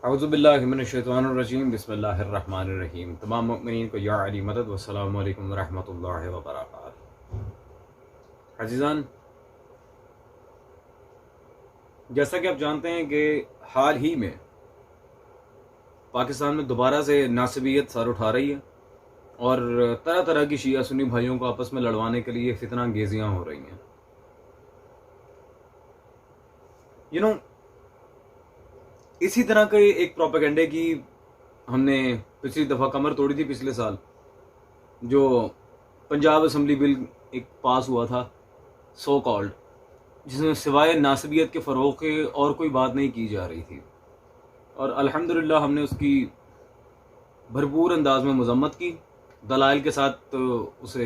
औज़ुबिल्लाहि मिनश्शैतानिर्रजीम बिस्मिल्लाहिर्रहमानिर्रहीम। तमाम मुमिनीन को या अली मदद वस्सलामु अलैकुम वरहमतुल्लाहि वबरकातुहू। अज़ीज़ान, जैसा कि आप जानते हैं कि हाल ही में पाकिस्तान में दोबारा से नासबियत सर उठा रही है और तरह तरह की शिया सुन्नी भाइयों को आपस में लड़वाने के लिए फितना अंगेजियाँ हो रही हैं। इसी तरह के एक प्रोपेगेंडे की हमने पिछली दफ़ा कमर तोड़ी थी पिछले साल, जो पंजाब असम्बली बिल एक पास हुआ था सो कॉल्ड, जिसमें सिवाय नासबियत के फ़रोग़ के और कोई बात नहीं की जा रही थी। और अल्हम्दुलिल्लाह हमने उसकी भरपूर अंदाज में मज़म्मत की, दलाइल के साथ उसे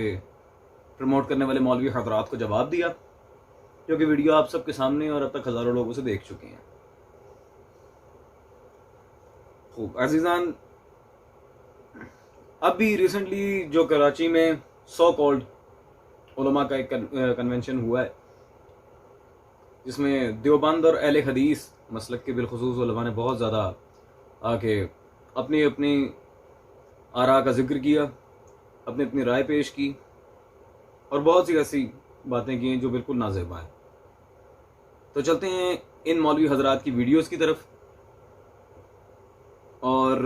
प्रमोट करने वाले मौलवी हज़रात को जवाब दिया, जो कि वीडियो आप सबके सामने और अब तक हज़ारों लोग उसे देख चुके हैं। खूब अज़ीज़ान, अब भी रिसेंटली जो कराची में सो कॉल्ड उलमा का एक कन्वेंशन हुआ है, जिसमें देवबंद और अहले हदीस मसलक के बिलखुसूस उलमा ने बहुत ज़्यादा आके अपनी अपनी आरा का जिक्र किया, अपनी अपनी राय पेश की और बहुत सी ऐसी बातें की जो बिल्कुल नाज़ेबा हैं। तो चलते हैं इन मौलवी हज़रात की वीडियोस की तरफ। और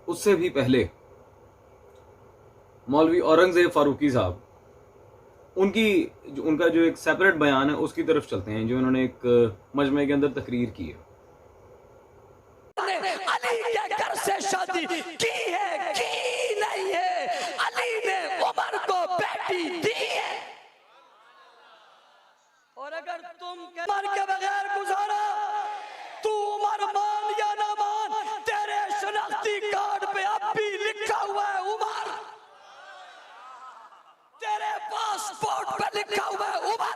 उससे भी पहले मौलवी औरंगज़ेब फ़ारूकी साहब, उनका जो एक सेपरेट बयान है उसकी तरफ चलते हैं, जो उन्होंने एक मजमे के अंदर तकरीर की है। अली के घर से शादी की है की नहीं है, अली ने उमर को बेटी दी है। और अगर तुम उमर के बगैर गुजारा, तू उमर मान या ना मान, तेरे शनाख्ती कार्ड पे अब भी लिखा हुआ है उमर, तेरे पासपोर्ट पे लिखा हुआ है उमर,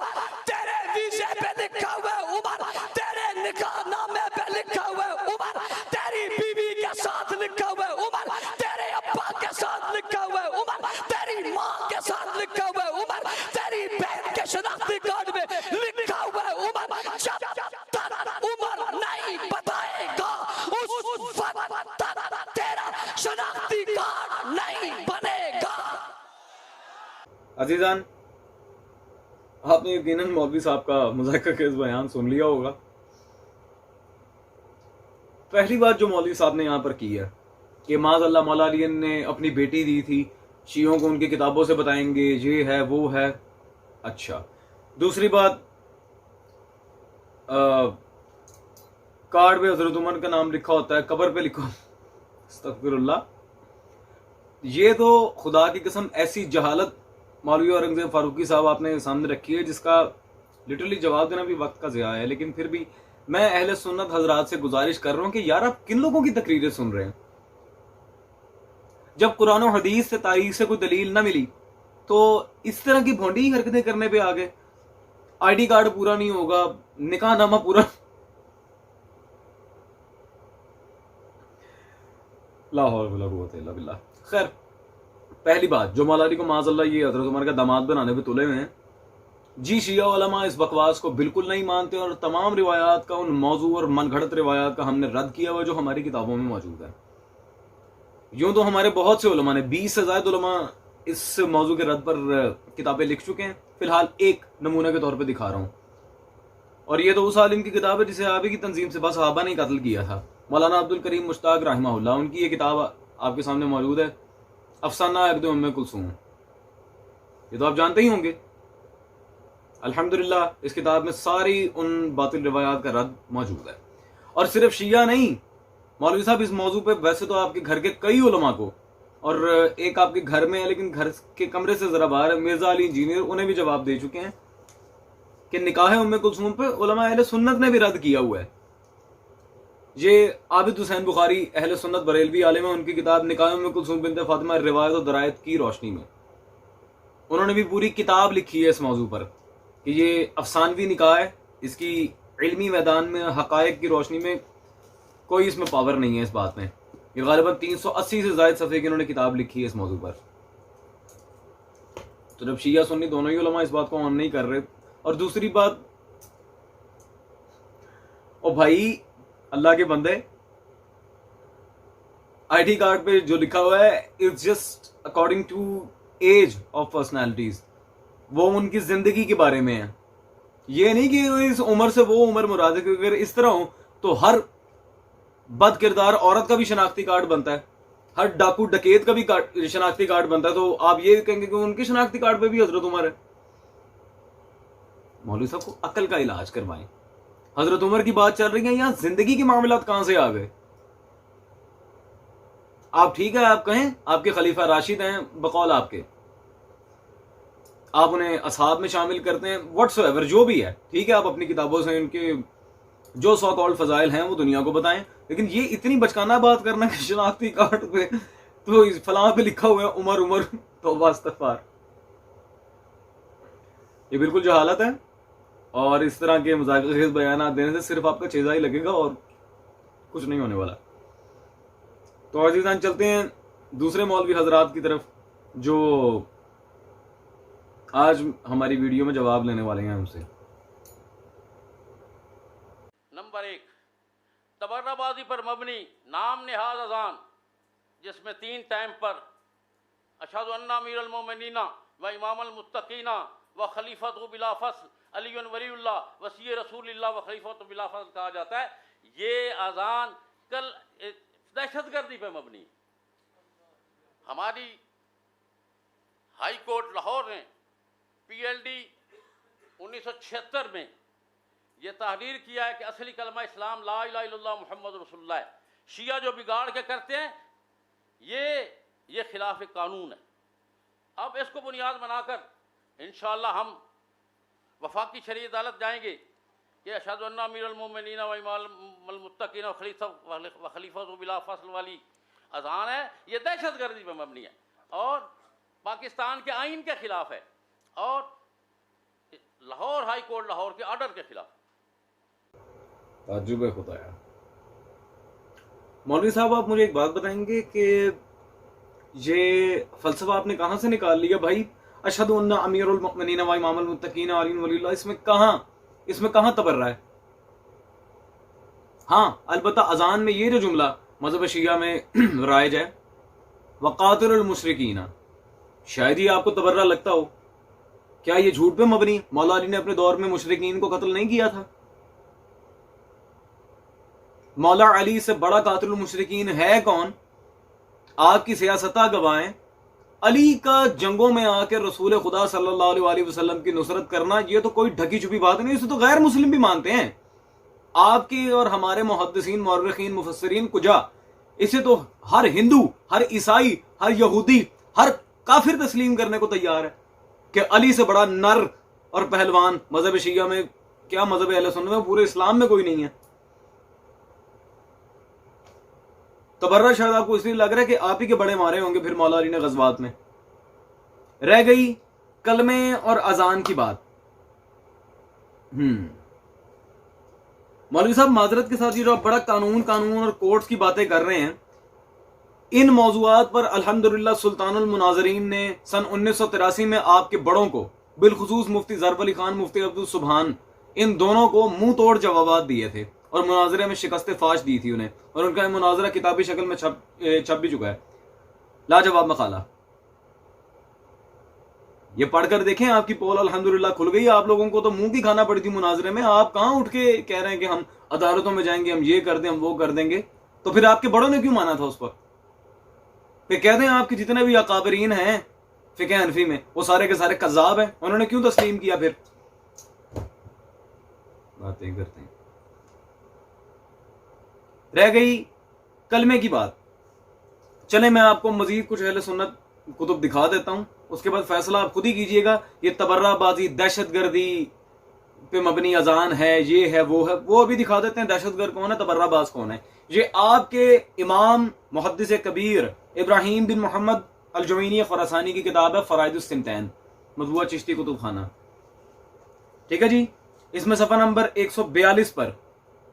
तेरे वीजे पे लिखा हुआ है उमर, तेरे निकाहनामे पे लिखा हुआ है उमर, तेरी बीवी के साथ लिखा हुआ है उमर, तेरे अब्बा के साथ लिखा हुआ है उमर, तेरी माँ के साथ लिखा हुआ है उमर, तेरी बहन के शनाख्ती कार्ड में लिखा हुआ है उमर। जब तक उमर नहीं बताएगा उस वक्त तक तेरा शनाख्ती कार्ड नहीं बनेगा। अजीज़ान, आपने यकीनन मौलवी साहब का मुज़ाहिका खेज़ बयान सुन लिया होगा। पहली बात जो मौलवी साहब ने यहाँ पर की है कि माज़अल्लाह मौला अली ने अपनी बेटी दी थी, शियों को उनकी किताबों से बताएंगे, ये है वो है। अच्छा, दूसरी बात, कार्ड पे हज़रत उमर का नाम लिखा होता है, कब्र पे लिखो, अस्तग़फिरुल्लाह। ये तो खुदा की कसम ऐसी जहालत मौलवी औरंगज़ेब फ़ारूकी साहब आपने सामने रखी है जिसका लिटरली जवाब देना भी वक्त का ज़िया है। लेकिन फिर भी मैं अहले सुन्नत हज़रात से गुजारिश कर रहा हूँ कि यार, आप किन लोगों की तकरीरें सुन रहे हैं? जब कुरान और हदीस से तारीख से कोई दलील ना मिली तो इस तरह की भोंडी हरकतें करने पे आ गए। ID कार्ड पूरा नहीं होगा, निकाहनामा पूरा, ला हौला वला कुव्वता इल्ला बिल्लाह। खैर, पहली बात, जो मौला अली को माज़अल्लाह ये हज़रत उमर का दामाद बनाने पे तुले हुए हैं, जी शिया उलमा इस बकवास को बिल्कुल नहीं मानते और तमाम रिवायात का, उन मौजू और मनगढ़ंत रिवायात का हमने रद्द किया हुआ जो हमारी किताबों में मौजूद है। यूँ तो हमारे बहुत से उलमा ने, 20 से ज़ायद उलमा इस मौजू के रद्द पर किताबें लिख चुके हैं। फिलहाल एक नमूने के तौर पर दिखा रहा हूँ, और ये तो उस आलिम की किताब है जिसे आप ही की तंजीम से बस सहाबा ने कत्ल किया था, मौलाना अब्दुल करीम मुश्ताक रहमहुल्लाह। उनकी ये किताब आपके सामने मौजूद है, अफसाना अक़द उम्मे कुलसूम। ये तो आप जानते ही होंगे। अल्हम्दुलिल्लाह, इस किताब में सारी उन बातिल रिवायात का रद्द मौजूद है। और सिर्फ शिया नहीं, मौलवी साहब इस मौजू पे वैसे तो आपके घर के कई उलमा को, और एक आपके घर में है लेकिन घर के कमरे से जरा बाहर है, मिर्जा अली इंजीनियर, उन्हें भी जवाब दे चुके हैं कि निकाह उम्मे कुलसूम पे उलमा अहले सुन्नत ने भी रद्द किया हुआ है। ये आबिद हुसैन बुखारी अहले सुन्नत बरेलवी आलिम है, उनकी किताब निकाह उम्मे कुलसूम बिन्त फातिमा रिवायत और दरायत की रोशनी में उन्होंने भी पूरी किताब लिखी है इस मौजू पर कि ये अफसानवी निकाह है, इसकी इल्मी मैदान में हकायक की रोशनी में कोई इसमें पावर नहीं है। इस बात में ये गालिबन 380 से ज़ायद सफ़े की उन्होंने किताब लिखी है इस मौजू पर। तो जब शिया सुन्नी दोनों ही उलमा इस बात को ऑन नहीं कर रहे, और दूसरी बात, ओ भाई अल्लाह के बंदे, आईडी कार्ड पे जो लिखा हुआ है it's just according to age of personalities, वो उनकी जिंदगी के बारे में है। ये नहीं कि इस उम्र से वो उम्र मुराद है, क्योंकि अगर इस तरह हो तो हर बद किरदार औरत का भी शनाख्ती कार्ड बनता है, हर डाकू डकैत का भी शनाख्ती कार्ड बनता है, तो आप ये कहेंगे कि उनके शनाख्ती कार्ड पे भी हजरत उमर है। मौलवी साहब को अकल का इलाज करवाएं। हजरत उमर की बात चल रही है, यहां जिंदगी के मामलात कहां से आ गए? आप ठीक है, आप कहें आपके खलीफा राशिद हैं बकौल आपके, आप उन्हें असहाब में शामिल करते हैं, व्हाट्सएवर जो भी है, ठीक है, आप अपनी किताबों से उनके जो सौ कॉल्ड फजाइल हैं वो दुनिया को बताएं, लेकिन ये इतनी बचकाना बात करना कि शनाख्ती कार्ड पे तो फलां पे लिखा हुआ है उमर उमर, तो वास्तफार, ये बिल्कुल जहालत है। और इस तरह के मजाक बयान देने से सिर्फ आपका चेजा ही लगेगा और कुछ नहीं होने वाला। तो अजीजान चलते हैं दूसरे मौलवी हजरात की तरफ जो आज हमारी वीडियो में जवाब लेने वाले हैं हमसे। नंबर 1, तबर्राबाजी पर मबनी नाम नेहाज अजान, जिसमें 3 टाइम पर अशहदु अन्ना अमीरुल मोमिनीना व इमामुल मुत्तकीना व खलीफतु बिला फस्ल अलीयुन वलीउल्लाह वसी रसूलुल्लाह व खलीफतु बिला फस्ल कहा जाता है। ये अजान कल दहशतगर्दी पर मबनी। हमारी हाई कोर्ट लाहौर ने PLD 1976 में ये तहरीर किया है कि असली कलमा इस्लाम ला इलाहा इल्लल्लाह मुहम्मद रसूलुल्लाह है। शिया जो बिगाड़ के करते हैं ये खिलाफ कानून है। अब इसको बुनियाद बनाकर इंशाअल्लाह हम वफाकी शरीय अदालत जाएंगे कि अशहदु अन्ना अमीरुल मोमिनीना व इमामुल मुत्तकीना व खलीफतु बिला फस्ल वाली अजान है, ये दहशतगर्दी पर मबनी है और पाकिस्तान के आइन के खिलाफ है और लाहौर हाई कोर्ट लाहौर के ऑर्डर के खिलाफ। ताज्जुब खुदाया। मौलवी साहब आप मुझे एक बात बताएंगे कि ये फलसफा आपने कहां से निकाल लिया भाई? अशहदु अन्ना अमीरुल मोमिनीन व इमामुल मुत्तकीन अली वलीउल्लाह, इसमें कहां तबर्रा है? हाँ, अलबत्ता अजान में ये जो जुमला मजहब शिया में राइज है, वक़ातिलुल मुशरिकीना, शायद ही आपको तबर्रा लगता हो। क्या ये झूठ पे मबनी? मौला अली ने अपने दौर में मुशरिकीन को कत्ल नहीं किया था? मौला अली से बड़ा कातिलुल मुशरिकीन है कौन? आपकी सियासता गवाएं। अली का जंगों में आकर रसूल खुदा सल्लल्लाहु अलैहि वसल्लम की नुसरत करना, ये तो कोई ढकी छुपी बात नहीं, इसे तो गैर मुस्लिम भी मानते हैं। आपके और हमारे मुहद्दिसीन मुअर्रिखीन मुफस्सिरीन कुजा, इसे तो हर हिंदू, हर ईसाई, हर यहूदी, हर काफिर तस्लीम करने को तैयार है कि अली से बड़ा नर और पहलवान मजहब शिया में, क्या मजहब अहले सुन्नत में, पूरे इस्लाम में कोई नहीं है। तबर्रा शायद आपको इसलिए लग रहा है कि आप ही के बड़े मारे होंगे फिर मौला अली ने गज़वात में। रह गई कलमे और अजान की बात। मौलवी साहब माजरत के साथ ये जो बड़ा कानून और कोर्ट्स की बातें कर रहे हैं, इन मौज़ूआत पर अल्हम्दुलिल्लाह सुल्तानुल मुनाज़रीन ने सन 1983 में आपके बड़ों को, बिलखुसूस मुफ्ती ज़रफ़ अली खान, मुफ्ती अब्दुल सुबहान, इन दोनों को मुंह तोड़ जवाब दिए थे और मुनाजरे में शिकस्त फाश दी थी उन्हें, और उनका मुनाजरा किताबी शक्ल में छप भी चुका है, लाजवाब मकाला। ये पढ़कर देखें, आपकी पोल अल्हम्दुलिल्लाह खुल गई। आप लोगों को तो मुंह की खाना पड़ी थी मुनाजरे में, आप कहां उठ के कह रहे हैं कि हम अदालतों में जाएंगे, हम ये कर दें, हम वो कर देंगे। तो फिर आपके बड़ों ने क्यों माना था उस पर? फिर कह दें आपके जितने भी अकाबरीन हैं फिक़ह हनफी में, वो सारे के सारे कज़्ज़ाब हैं, उन्होंने क्यों तस्लीम किया? फिर बातें करते हैं। रह गई कलमे की बात। चले मैं आपको मजीद कुछ अहले सुन्नत कुतुब दिखा देता हूं, उसके बाद फैसला आप खुद ही कीजिएगा। ये तबर्राबाजी, दहशतगर्दी पे मबनी अजान है, ये है, वो है, वो अभी दिखा देते हैं। दहशतगर्द कौन है, तबर्राबाज कौन है? ये आपके इमाम मुहद्दिस कबीर इब्राहिम बिन मोहम्मद अल-जुवैनी ख़ुरासानी की किताब है फ़राइदुस सिमतैन, मतबूआ चिश्ती कुतुब खाना, ठीक है जी। इसमें सफ़ा नंबर 142 पर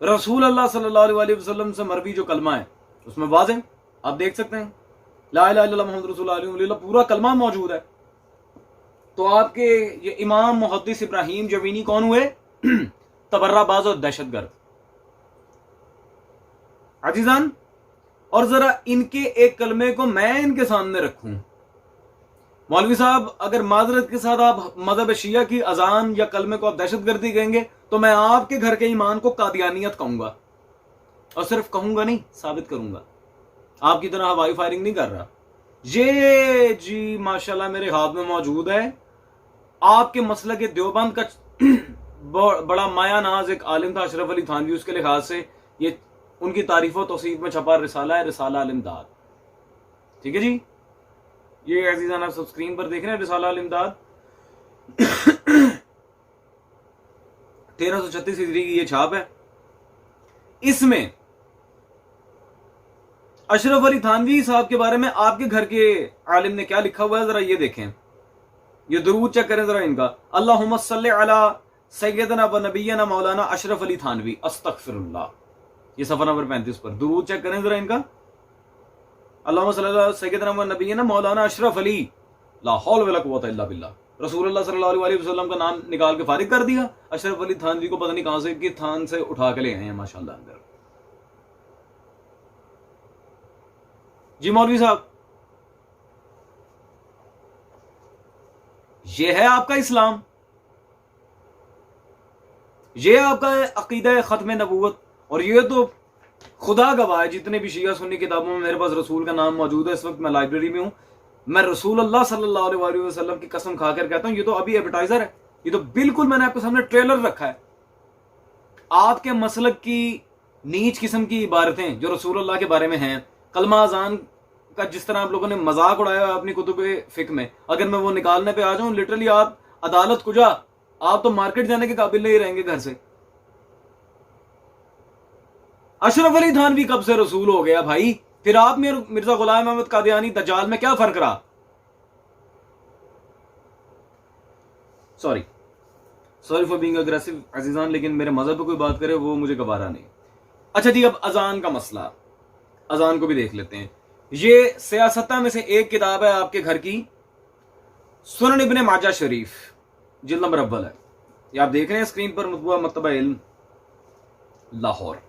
रसूल अल्लाह सल्लल्लाहु अलैहि वसल्लम से मरवी जो कलमा है, उसमें वाज़ेह आप देख सकते हैं, ला इलाहा इल्लल्लाह मुहम्मद रसूलुल्लाह, पूरा कलमा मौजूद है। तो आपके ये इमाम मुहद्दिस इब्राहिम जुवैनी कौन हुए? तबर्राबाज और दहशतगर्द। अजीजान, और जरा इनके एक कलमे को मैं इनके सामने रखूं। मौलवी साहब, अगर माजरत के साथ आप मजहब शिया की अजान या कलमे को आप दहशतगर्दी कहेंगे तो मैं आपके घर के ईमान को कादियानियत कहूंगा, और सिर्फ कहूंगा नहीं, साबित करूंगा। आपकी तरह हवाई फायरिंग नहीं कर रहा। ये जी माशाल्लाह मेरे हाथ में मौजूद है। आपके मसले के देवबंद का बड़ा माया नाज एक आलिम था अशरफ अली थानवी, उसके लिहाज से ये उनकी तारीफ व तौसीफ में छपा रिसाला है, रिसाला अल इमदाद। ठीक है जी, ये अजीजान आप सब स्क्रीन पर देख रहे हैं, रिसाला अल इमदाद 1336 हिजरी की ये छाप है। इसमें अशरफ अली थानवी साहब के बारे में आपके घर के आलिम ने क्या लिखा हुआ है, जरा ये देखें। ये दुरूद चेक करें जरा इनका। अल्लाहुम्मा सल्ली अला सय्यदना व नबियना मौलाना अशरफ अली थानवी अस्तगफिरुल्लाह। ये सफा नंबर 35 पर दुरूद चेक करें जरा इनका। अल्लाहुम्मा सल्ली अला सय्यदना व नबियना मौलाना अशरफ अली, ला हौल वला कुव्वता इल्ला बिल्लाह। रसूलुल्लाह सल्लल्लाहु अलैहि वसल्लम का नाम निकाल के फारिग कर दिया। अशरफ अली थानवी को पता नहीं कहां से कि थान से उठा के ले आए हैं माशाल्लाह अंदर। जी मौलवी साहब, ये है आपका इस्लाम, ये आपका अकीदा खत्म नबूवत। और ये तो खुदा गवाह है, जितने भी शिया सुन्नी किताबों में मेरे पास रसूल का नाम मौजूद है। इस वक्त मैं लाइब्रेरी में हूं, मैं रसूल अल्लाह सल्लल्लाहु अलैहि वसल्लम की कसम खाकर कहता हूं, ये तो अभी एडवर्टाइजर है। ये तो बिल्कुल मैंने आपके सामने ट्रेलर रखा है। आपके मसलक की नीच किस्म की इबारतें जो रसूल अल्लाह के बारे में हैं, कलमा अजान का जिस तरह आप लोगों ने मजाक उड़ाया है अपनी कुतुब फिक में, अगर मैं वो निकालने पे आ जाऊं, लिटरली आप अदालत कुजा, आप तो मार्केट जाने के काबिल नहीं रहेंगे घर से। अशरफ अली थानवी कब से रसूल हो गया भाई? फिर आप मिर्जा गुलाम अहमद कादियानी दज्जाल में क्या फर्क रहा? सॉरी फॉर बीइंग अग्रेसिव अजीजान, लेकिन मेरे मजहब पे कोई बात करे वो मुझे गवारा नहीं। अच्छा जी, अब अजान का मसला, अजान को भी देख लेते हैं। ये सियासता में से एक किताब है आपके घर की, सुनन इब्ने माजा शरीफ, जिल्द नंबर अव्वल है। ये आप देख रहे हैं स्क्रीन पर, मतबूआ मकतबा इल्म लाहौर,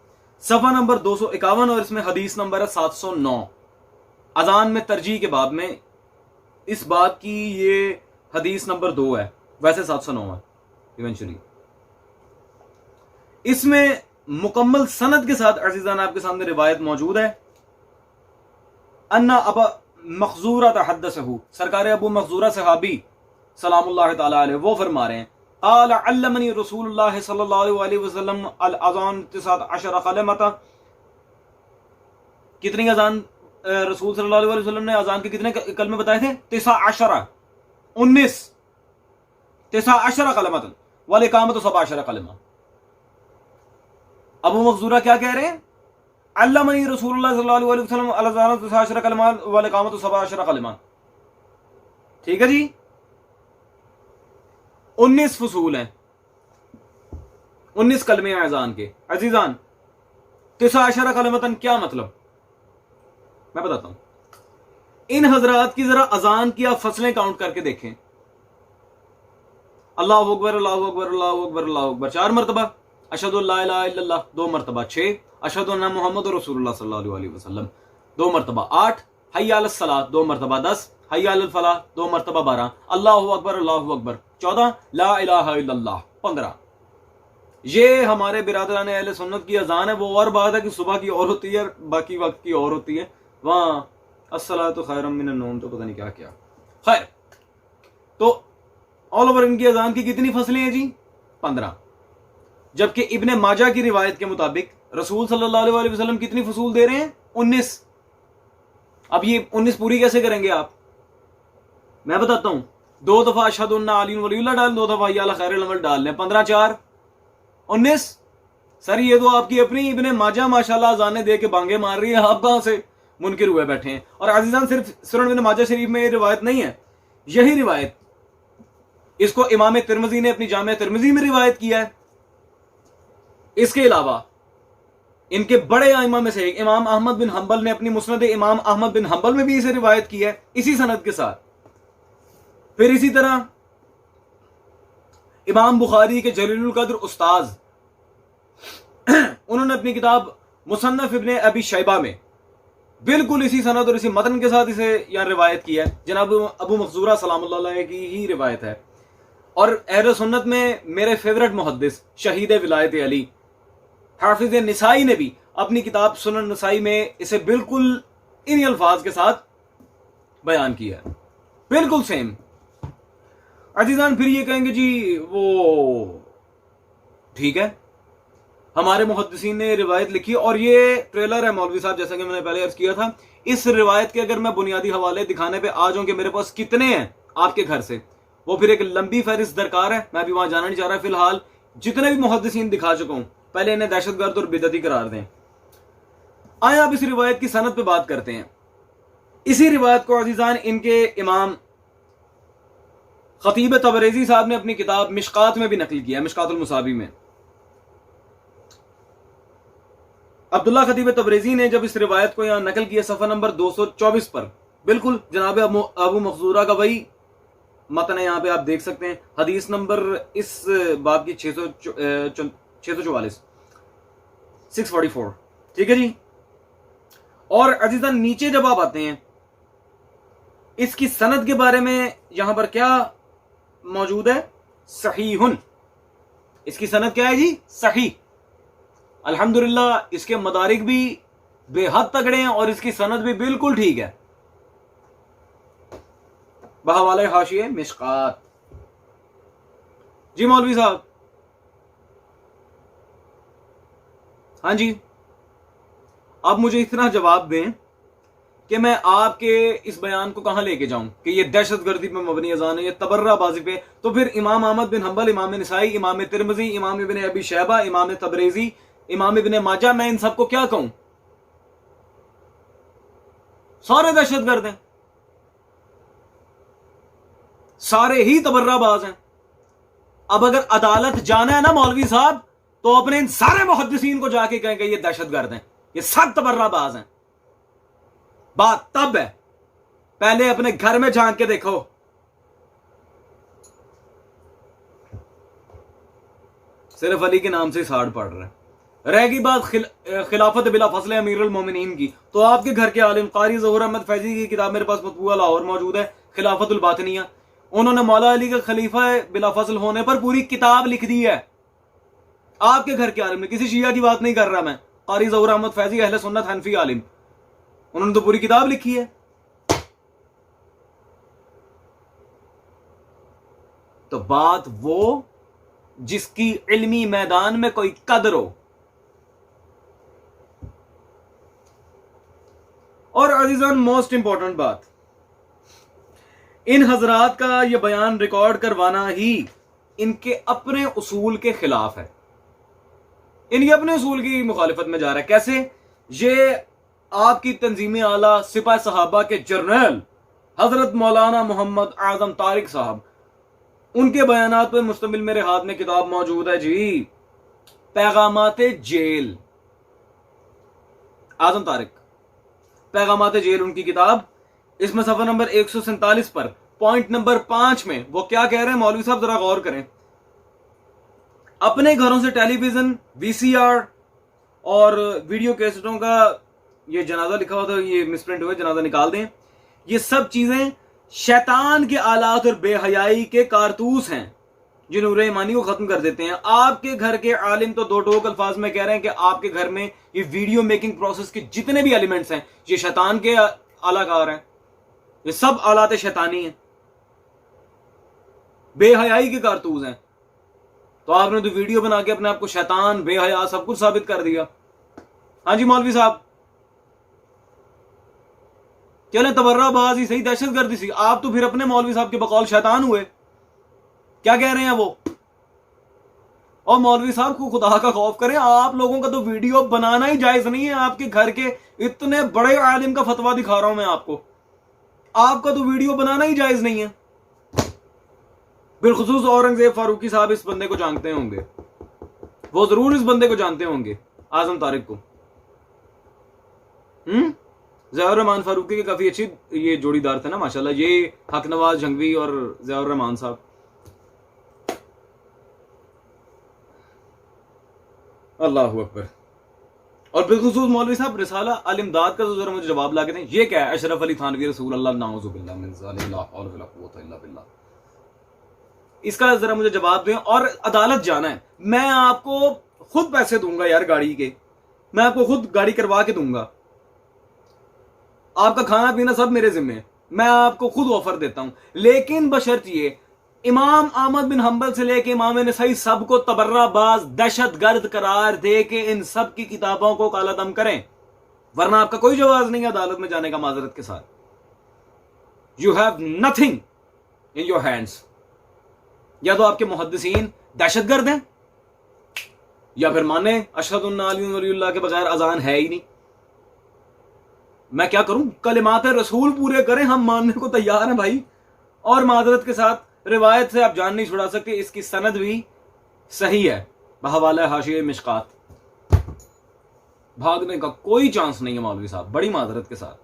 सफा नंबर 251, और इसमें हदीस नंबर है 709। अजान में तरजीह के बाब में इस बात की ये हदीस नंबर 2 है, वैसे 709 है इवेंचुअली। इसमें मुकम्मल सनद के साथ अजीजान आपके सामने रिवायत मौजूद है। अन्ना अबा मखजूरा तहद्दसहु, सरकार अबू मखजूरा सहाबी सलामुल्लाह तआला अलैहि, वो फरमा रहे हैं, आला अल्लमनी रसूलुल्लाह सल्लल्लाहु अलैहि वसल्लम अल अज़ान 19 कलमता। कितनी अजान रसूल सल्लल्लाहु अलैहि वसल्लम ने अजान के कितने कलमे बताए थे? 19 कलमतन वल इकामत 17 कलमा। अबू मखजूरा क्या कह रहे हैं? अल्लमनी रसूलुल्लाह सल्लल्लाहु अलैहि वसल्लम अल अज़ान 19 कलमा वल इकामत 17 कलमा। ठीक है जी, 19 फसूल हैं, 19 कलमे हैं अजान के। अजीजान 19 कलमतन क्या मतलब? मैं बताता हूं। इन हजरात की जरा अजान की आप फसलें काउंट करके देखें। अल्लाहु अकबर अल्लाहु अकबर अल्लाहु अकबर अल्लाहु अकबर 4 मरतबा, अशहदु अल्ला इलाहा इल्लल्लाह 2 मरतबा 6, अशहदु अन्ना मुहम्मदुर रसूलुल्लाह सल्लल्लाहु अलैहि वसल्लम 2 मरतबा 8, हय्या अलस सलात 2 मरतबा 10, हय्या अलल फलाह 2 मरतबा 12, अल्लाहु अकबर 14, ला इलाहा इल्लल्लाह 15। ये हमारे बिरादरान अहले सुन्नत की अजान है। वो और बात है कि सुबह की और होती है, बाकी वक्त की और होती है। वहां अस्सलातु खैरुम मिनन नौम तो पता नहीं क्या क्या। खैर, तो ऑल ओवर इनकी अजान की कितनी फसलें हैं जी? 15। जबकि इब्ने माजा की रिवायत के मुताबिक रसूल सल्लल्लाहु अलैहि वसल्लम कितनी फसूल दे रहे हैं? 19। अब ये 19 पूरी कैसे करेंगे आप? मैं बताता हूं। 2 दफा अशहदु अन्ना अली वलीउल्लाह डाल, 2 दफा या खैरुल अमल डाल लें, 15 4 19। सर ये तो आपकी अपनी इब्ने माजा माशाल्लाह अजाने दे के बांगे मार रही है, आप कहां से मुनकिर हुए बैठे हैं? और अजीजान सिर्फ सुनन इब्ने माजा शरीफ में ये रिवायत नहीं है, यही रिवायत इसको इमाम तिरमिज़ी ने अपनी जामे तिरमिज़ी में रिवायत किया है। इसके अलावा इनके बड़े आइमा में से एक इमाम अहमद बिन हंबल ने अपनी मुस्नद इमाम अहमद बिन हंबल में भी इसे रिवायत किया है, इसी सनद के साथ। फिर इसी तरह इमाम बुखारी के जलीलुल कद्र उस्ताद उन्होंने अपनी किताब मुसन्नफ इब्ने अबी शैबा में बिल्कुल इसी सनद और इसी मतन के साथ इसे यहाँ रिवायत किया है। जनाब अबू मखजूरा सलामुल्लाह अलैह की ही रिवायत है। और अहले सुन्नत में मेरे फेवरेट मुहद्दिस शहीद विलायत अली हाफिज निसाई ने भी अपनी किताब सुनन नसाई में इसे बिल्कुल इन्हीं अल्फाज के साथ बयान किया है, बिल्कुल सेम। अजीजान फिर ये कहेंगे जी वो ठीक है, हमारे मुहद्दिसीन ने रिवायत लिखी और ये ट्रेलर है मौलवी साहब, जैसा कि मैंने पहले अर्ज किया था। इस रिवायत के अगर मैं बुनियादी हवाले दिखाने पे आ जाऊं कि मेरे पास कितने हैं आपके घर से, वो फिर एक लंबी फहरिस्त दरकार है। मैं भी वहां जाना नहीं चाह रहा। फिलहाल जितने भी मुहद्दिसीन दिखा चुका हूं, पहले इन्हें दहशतगर्द और बिदअती करार दें। आए आप इस रिवायत की सनद पे बात करते हैं। इसी रिवायत को अजीजान इनके इमाम खतीब तबरेजी साहब ने अपनी किताब मिशकात में भी नकल किया, मिशकातुल मुसाबी में। अब्दुल्ला खतीब तबरेजी ने जब इस रिवायत को यहां नकल किया सफा नंबर 224 पर, बिल्कुल जनाब अबू मखजूरा का वही मतन है, यहां पे आप देख सकते हैं। हदीस नंबर इस बाब की 644 644, ठीक है जी। और अजीजान नीचे जब आप आते हैं, इसकी सनद के बारे में यहां पर क्या मौजूद है? सहीहुन। इसकी सनद क्या है जी? सही। अल्हम्दुलिल्लाह इसके मदारिक भी बेहद तगड़े हैं और इसकी सनद भी बिल्कुल ठीक है। बहवाले हाशिए मिशकात। जी मौलवी साहब, हाँ जी, अब मुझे इतना जवाब दें कि मैं आपके इस बयान को कहां लेके जाऊं कि ये दहशतगर्दी पे मबनी अजान है, ये तबर्राबाजी पे। तो फिर इमाम अहमद बिन हंबल, इमाम निसाई, इमाम तिरमिजी, इमाम इब्न अबी शैबा, इमाम तबरेजी, इमाम इब्न माजा, मैं इन सबको क्या कहूं? सारे दहशतगर्द हैं, सारे ही तबर्राबाज हैं। अब अगर अदालत जाना है ना मौलवी साहब, तो अपने इन सारे मुहद्दिसीन को जाके कहेंगे ये दहशतगर्द हैं, ये सब तबर्राबाज हैं। बात तब है, पहले अपने घर में झांक के देखो। सिर्फ अली के नाम से साड़ पड़ रहा है। रहेगी बात खिलाफत बिला फसले अमीरुल मोमिनीन की, तो आपके घर के आलिम कारी ज़हूर अहमद फैजी की किताब मेरे पास मतबूआ लाहौर मौजूद है, खिलाफतुल बातनिया। उन्होंने मौला अली का खलीफा बिला फसल होने पर पूरी किताब लिख दी है। आपके घर के आलिम ने, किसी शिया की बात नहीं कर रहा मैं, कारी ज़हूर अहमद फैजी अहले सुन्नत हनफी आलिम, उन्होंने तो पूरी किताब लिखी है। तो बात वो जिसकी इल्मी मैदान में कोई कदर हो। और अजीजान मोस्ट इंपॉर्टेंट बात, इन हजरात का यह बयान रिकॉर्ड करवाना ही इनके अपने उसूल के खिलाफ है, इनके अपने उसूल की मुखालिफत में जा रहा है। कैसे? ये आपकी तंजीमी आला सिपाही सहाबा के जर्नल हजरत मौलाना मोहम्मद आजम तारिक साहब, उनके बयानात पर मुश्तमिल मेरे हाथ में किताब मौजूद है जी, पैगामाते जेल। आजम तारिक, पैगामाते जेल उनकी किताब। इसमें सफा नंबर 147 पर पॉइंट नंबर 5 में वो क्या कह रहे हैं मौलवी साहब, जरा गौर करें। अपने घरों से टेलीविजन, वीसीआर और वीडियो कैसेटों का ये जनाजा लिखा हुआ था, ये मिसप्रिंट हुआ, जनाजा निकाल दें। ये सब चीजें शैतान के आलात और बेहयाई के कारतूस हैं जो नूर ईमानी को खत्म कर देते हैं। आपके घर के आलिम तो दो टोक अल्फाज में कह रहे हैं कि आपके घर में ये वीडियो मेकिंग प्रोसेस के जितने भी एलिमेंट्स हैं ये शैतान के आलाकार हैं, ये सब आलात शैतानी हैं, बेहयाई के कारतूस हैं। तो आपने तो वीडियो बना के अपने आप को शैतान, बेहया सब कुछ साबित कर दिया। हाँ जी मौलवी साहब, चले तबर्राबाजी सही, दहशतगर्दी सी, आप तो फिर अपने मौलवी साहब के बकौल शैतान हुए। क्या कह रहे हैं वो? और मौलवी साहब को खुदा का खौफ करें, आप लोगों का तो वीडियो बनाना ही जायज नहीं है। आपके घर के इतने बड़े आलिम का फतवा दिखा रहा हूं मैं आपको, आपका तो वीडियो बनाना ही जायज नहीं है। बिलखुसूस औरंगजेब फारूकी साहब इस बंदे को जानते होंगे, वो जरूर इस बंदे को जानते होंगे, आजम तारिक को। ज़ियाउर रहमान फारूकी के काफी अच्छी ये जोड़ीदार थे ना माशाल्लाह, ये हक नवाज जंगवी और ज़ियाउर रहमान साहब। अल्लाहु अकबर। और बिलखुसूस मौलवी साहब रिसाला अल इमदाद का तो जरा मुझे जवाब ला के दें, ये क्या है? अशरफ अली थानवी रसूल अल्लाह नाउज़ुबिल्लाह मिन ज़ालिक ला हौला वला कुव्वता इल्ला बिल्लाह। इसका जरा मुझे जवाब दें। और अदालत जाना है, मैं आपको खुद पैसे दूंगा यार गाड़ी के, मैं आपको खुद गाड़ी करवा के दूंगा, आपका खाना पीना सब मेरे जिम्मे है, मैं आपको खुद ऑफर देता हूं, लेकिन बशर्त ये इमाम अहमद बिन हंबल से लेके इमाम नसई सबको तबर्राबाज दहशतगर्द करार दे के इन सब की किताबों को काला दम करें, वरना आपका कोई जवाब नहीं है अदालत में जाने का माजरत के साथ। You have nothing in your hands. या तो आपके मुहद्दिसीन दहशतगर्द हैं, या फिर माने अशहदु अन्ना अली वलीउल्लाह के बगैर अजान है ही नहीं। मैं क्या करूं? कलिमात रसूल पूरे करें, हम मानने को तैयार हैं भाई। और माजरत के साथ रिवायत से आप जान नहीं छुड़ा सकते, इसकी सनद भी सही है बहवाला हाशिए मिशकात। भागने का कोई चांस नहीं है मौलवी साहब, बड़ी माजरत के साथ।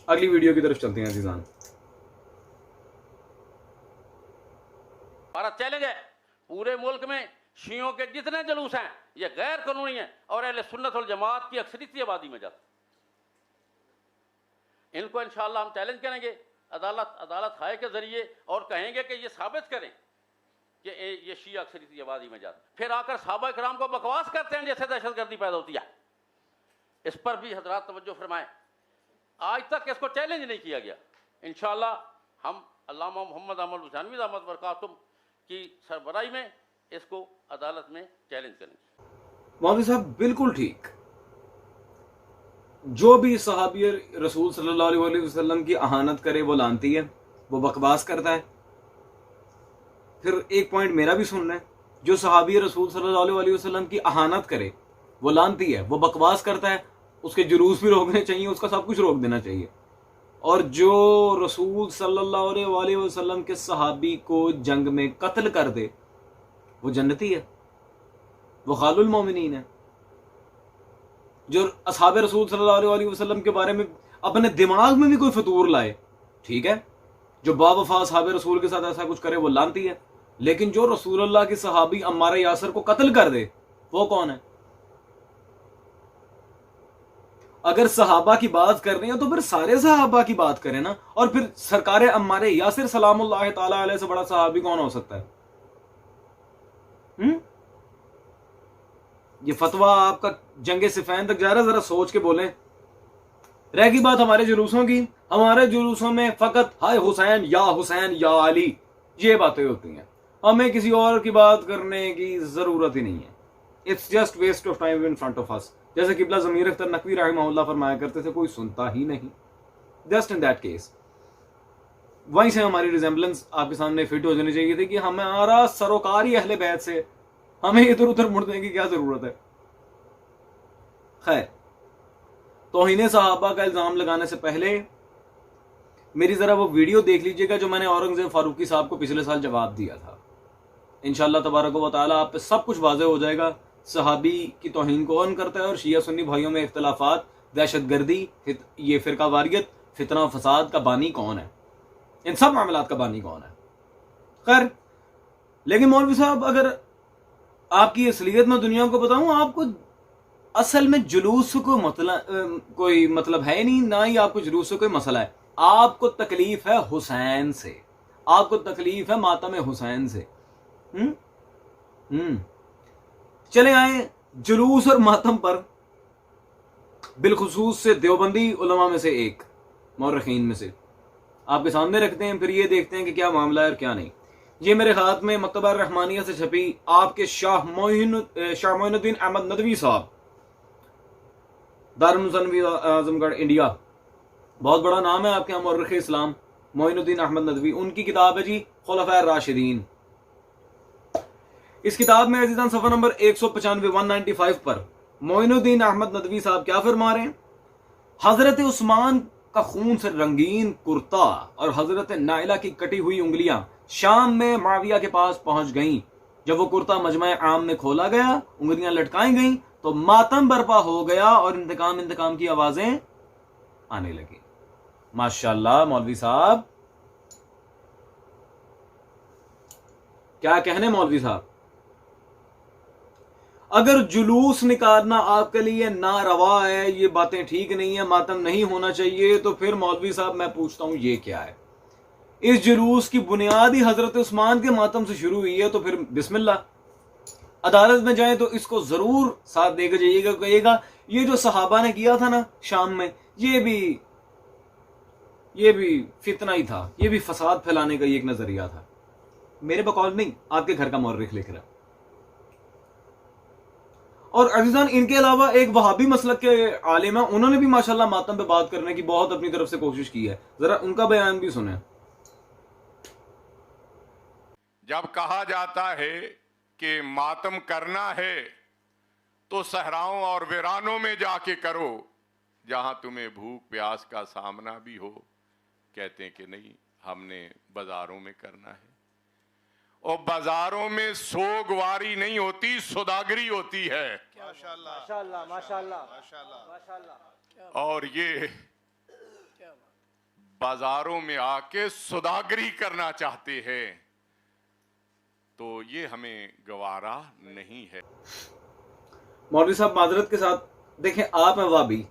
अगली वीडियो की तरफ चलते हैं अजीजान। हमारा चैलेंज है पूरे मुल्क में शियों के जितने जुलूस हैं ये गैर कानूनी हैं और अहले सुन्नत वल जमात की अक्सरियती आबादी में जाते। इनको इंशाअल्लाह हम चैलेंज करेंगे अदालत हाय के जरिए और कहेंगे कि ये साबित करें कि ये शिया अक्सरियती आबादी में जाते। फिर आकर सहाबा इकराम को बकवास करते हैं जैसे दहशतगर्दी पैदा होती है। इस पर भी हजरात तवज्जो फरमाएं। आज तक इसको चैलेंज नहीं किया गया। इंशाअल्लाह हम अल्लामा मोहम्मद अमल हुसैनवी दामत बरकातुहू की सरबराही में इसको अदालत में चैलेंज करेंगे। मौलवी साहब बिल्कुल ठीक। जो भी सहाबी रसूल सल्लल्लाहु अलैहि वसल्लम की अहानत करे वो लानती है, वो बकवास करता है। फिर एक पॉइंट मेरा भी सुनना है, जो सहाबी रसूल सल्लल्लाहु अलैहि वसल्लम की अहानत करे वो लानती है, वो बकवास करता है, उसके जुलूस भी रोकने चाहिए, उसका सब कुछ रोक देना चाहिए। और जो रसूल सल्लल्लाहु अलैहि वसल्लम के सहाबी को जंग में कत्ल कर दे वो जन्नती है, वो खालुल मोमिनीन है। जो असहाबे रसूल सल्लल्लाहु अलैहि वसल्लम के बारे में अपने दिमाग में भी कोई फतूर लाए, ठीक है, जो बावफा असहाबे रसूल के साथ ऐसा कुछ करे वो लानती है। लेकिन जो रसूलुल्लाह की सहाबी अम्मार यासर को कत्ल कर दे वो कौन है? अगर सहाबा की बात कर रहे हैं तो फिर सारे सहाबा की बात करें ना। और फिर सरकार अम्मार यासर सलामुल्लाह तआला अलैह से बड़ा सहाबी कौन हो सकता है? ये फतवा आपका जंगे सिफैन तक जा रहा है, जरा सोच के बोलें। रहेगी बात हमारे जुलूसों की, हमारे जुलूसों में फकत हाय हुसैन या अली, ये बातें होती हैं। हमें किसी और की बात करने की जरूरत ही नहीं है। It's just waste of time in front of us. जैसे किबला ज़मीर अख्तर नकवी रहमहुल्लाह फरमाया करते थे, कोई सुनता ही नहीं। जस्ट इन दैट केस वहीं से हमारी रिजेम्बलेंस आपके सामने फिट हो जानी चाहिए थी कि हमारा सरोकारी अहले बैत से हमें इधर उधर मुड़ने की क्या जरूरत है। खैर, तौहीन सहाबा का इल्जाम लगाने से पहले मेरी जरा वो वीडियो देख लीजिएगा जो मैंने औरंगजेब फारूकी साहब को पिछले साल जवाब दिया था। इंशाअल्लाह तबारक व तआला आप पे सब कुछ वाज़ेह हो जाएगा। सहाबी की तौहीन कौन करता है और शिया सुन्नी भाइयों में इख्तलाफात, दहशतगर्दी, ये फिरका वारियत, फितना फसाद का बानी कौन है, इन सब मामलात का बानी कौन है। खैर, लेकिन मौलवी साहब अगर आपकी असलियत में दुनिया को बताऊं, आपको असल में जुलूस को कोई मतलब है नहीं, ना ही आपको जुलूस से कोई मसला है। आपको तकलीफ है हुसैन से, आपको तकलीफ है मातम हुसैन से। चले आए जुलूस और मातम पर, बिलखुसूस से देवबंदी उलमा में से एक मौरखीन में से आपके सामने रखते हैं, फिर ये देखते हैं कि क्या मामला है और क्या नहीं। ये मेरे हाथ में मकतबा रहमानिया से छपी आपके शाह मोइनुद्दीन अहमद नदवी साहब, दारुल मुसन्नवी आजमगढ़ इंडिया, बहुत बड़ा नाम है आपके यहाँ मौरख़ इस्लाम मोइनुद्दीन अहमद नदवी। उनकी किताब है जी खुलफ़ाए राशिदीन। इस किताब में अज़ीज़ान सफ़ा नंबर 195 195 पर मोइनुद्दीन अहमद नदवी साहब क्या फरमा रहे हैं? हजरत उस्मान का खून से रंगीन कुर्ता और हजरत नाइला की कटी हुई उंगलियां शाम में माविया के पास पहुंच गईं। जब वो कुर्ता मजमा आम में खोला गया, उंगलियां लटकाई गईं, तो मातम बर्पा हो गया और इंतकाम की आवाजें आने लगी। माशाअल्लाह मौलवी साहब, क्या कहने मौलवी साहब। अगर जुलूस निकालना आपके लिए नारवा है, ये बातें ठीक नहीं है, मातम नहीं होना चाहिए, तो फिर मौलवी साहब मैं पूछता हूं ये क्या है? इस जुलूस की बुनियादी हजरत उस्मान के मातम से शुरू हुई है, तो फिर बिस्मिल्लाह। अदालत में जाए तो इसको जरूर साथ देकर जाइएगा, कहिएगा ये जो सहाबा ने किया था ना शाम में, ये भी फितना ही था, ये भी फसाद फैलाने का एक नजरिया था। मेरे बकौल नहीं, आपके घर का मौर्रिख लिख रहा। और अजीजान, इनके अलावा एक वहाबी मसलक के आलिम है, उन्होंने भी माशाल्लाह मातम पे बात करने की बहुत अपनी तरफ से कोशिश की है। जरा उनका बयान भी सुने। जब कहा जाता है कि मातम करना है तो सहराओं और वीरानों में जाके करो जहां तुम्हें भूख प्यास का सामना भी हो, कहते हैं कि नहीं, हमने बाजारों में करना है। और बाजारों में सोगवारी नहीं होती, सौदागरी होती है। माशाल्लाह माशाल्लाह माशाल्लाह। और ये बाजारों में आके सौदागरी करना चाहते हैं, तो ये हमें गवारा नहीं है। मौलवी साहब माजरत के साथ, देखें आप हैं वहाबी,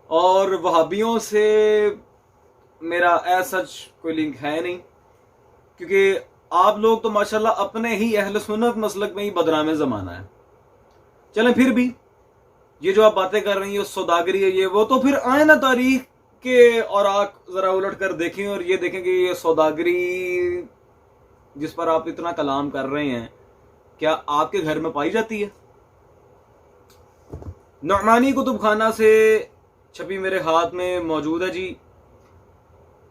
और वहाबियों से मेरा ऐसा सच कोई लिंक है नहीं, क्योंकि आप लोग तो माशाल्लाह अपने ही अहले सुन्नत मसलक में ही बदनामे जमाना है। चलें, फिर भी ये जो आप बातें कर रही हैं सौदागरी है ये वो, तो फिर आए ना तारीख के और आप जरा उलट कर देखें और ये देखें कि ये सौदागरी जिस पर आप इतना कलाम कर रहे हैं, क्या आपके घर में पाई जाती है? नुअमानी कुतुबखाना से छपी मेरे हाथ में मौजूद है जी,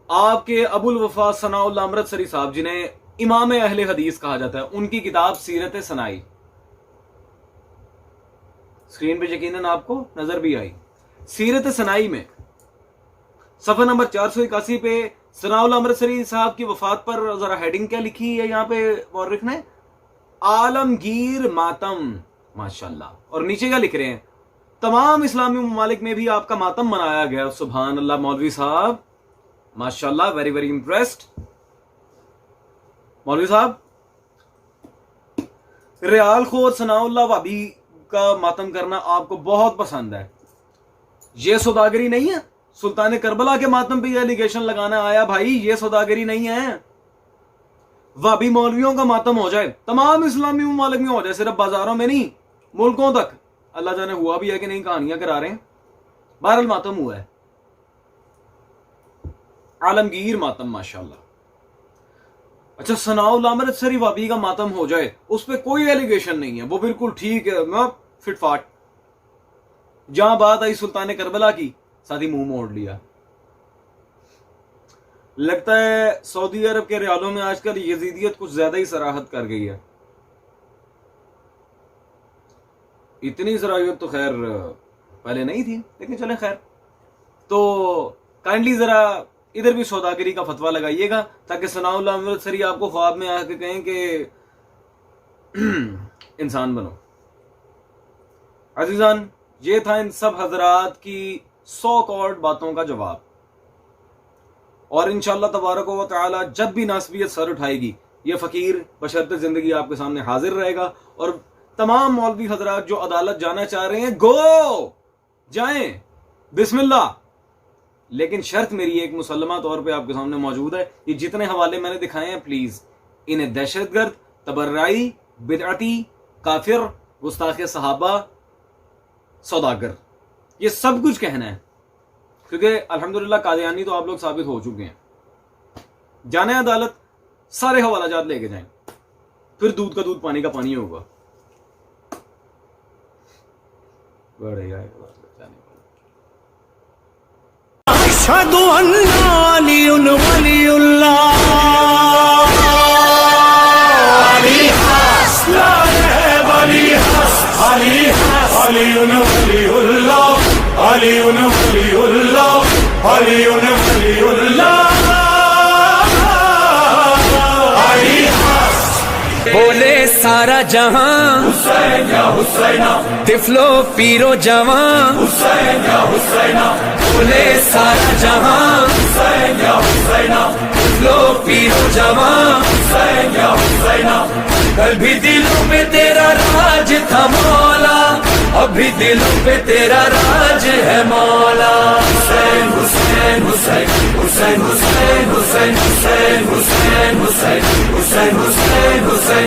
आपके अबुल वफा सनाउल्लाह अमृतसरी साहब, जिन्हें इमाम अहले हदीस कहा जाता है, उनकी किताब सीरत सनाई, स्क्रीन पे यकीनन आपको नजर भी आई। सीरत सनाई में सफा नंबर 481 पे सनाउल्लाह अमृतसरी साहब की वफात पर जरा हेडिंग क्या लिखी है यहाँ पे मौर्रिख ने? आलमगीर मातम, माशाल्लाह। और नीचे क्या लिख रहे हैं? तमाम इस्लामी ममालिक में भी आपका मातम मनाया गया। सुभान अल्लाह मौलवी साहब, माशाल्लाह, वेरी वेरी इंप्रेस्ड। मौलवी साहब, रियाल खोर सनाउल्लाह वाबी का मातम करना आपको बहुत पसंद है, ये सौदागरी नहीं है? सुल्तान करबला के मातम पे एलिगेशन लगाना आया भाई, ये सौदागरी नहीं है। वाबी मौलवियों का मातम हो जाए, तमाम इस्लामी ममालिक में हो जाए, सिर्फ बाजारों में नहीं, मुल्कों तक। अल्लाह जाने हुआ भी है कि नहीं, कहानियां करा रहे हैं, बहरहाल मातम हुआ है। आलमगीर मातम, माशाल्लाह। अच्छा, सनाउल्लाह अमृतसरी वाबी का मातम हो जाए, उस पर कोई एलिगेशन नहीं है, वो बिल्कुल ठीक है, मैं फिटफाट। जहां बात आई सुल्तान करबला की, साथ ही मुंह मोड़ लिया। लगता है सऊदी अरब के रियालों में आजकल यजीदियत कुछ ज्यादा ही सराहत कर गई है। इतनी सराहत तो खैर पहले नहीं थी, लेकिन चले खैर। तो काइंडली जरा इधर भी सौदागरी का फतवा लगाइएगा, ताकि सनाउल्लाह अमृतसरी आपको ख्वाब में आके कहें कि इंसान बनो। अजीजान, ये था इन सब हजरात की 100 करोड़ बातों का जवाब। और इंशाअल्लाह तबारक व तआला जब भी नासबियत सर उठाएगी, ये फकीर बशर्ते जिंदगी आपके सामने हाजिर रहेगा। और तमाम मौलवी हजरात जो अदालत जाना चाह रहे हैं, गो जाएं, बिस्मिल्लाह। लेकिन शर्त मेरी एक मुसल्लमा तौर पे आपके सामने मौजूद है, ये जितने हवाले मैंने दिखाए हैं, प्लीज इन्हें दहशतगर्द, तबर्राई, बिदअती, काफिर, गुस्ताखे सहाबा, सौदागर, ये सब कुछ कहना है, क्योंकि अल्हम्दुलिल्लाह कादियानी तो आप लोग साबित हो चुके हैं। जाने अदालत, सारे हवालाजात लेके जाएं, फिर दूध का दूध पानी का पानी होगा। अशहदु अन्ना अलियुन वलियुल्लाह, अली हस, अली हस, अली हस, अलियुन वलियुल्लाह, अलियुन वलियुल्लाह, अलियुन वलियुल्लाह, अली हस। बोले सारा जहां हुसैन या हुसैना, तिफलो पीरो जवां हुसैन या हुसैना, बोले सारा जहां हुसैन या हुसैना, तिफलो पीरो जवां हुसैन या हुसैना। कल भी दिलों पे तेरा राज था मौला, अभी दिलों पे तेरा राज है मौला। हुसैन हुसैन हुसैन हुसैन हुसैन हुसैन हुसैन हुसैन हुसैन हुसैन हुसैन हुसैन।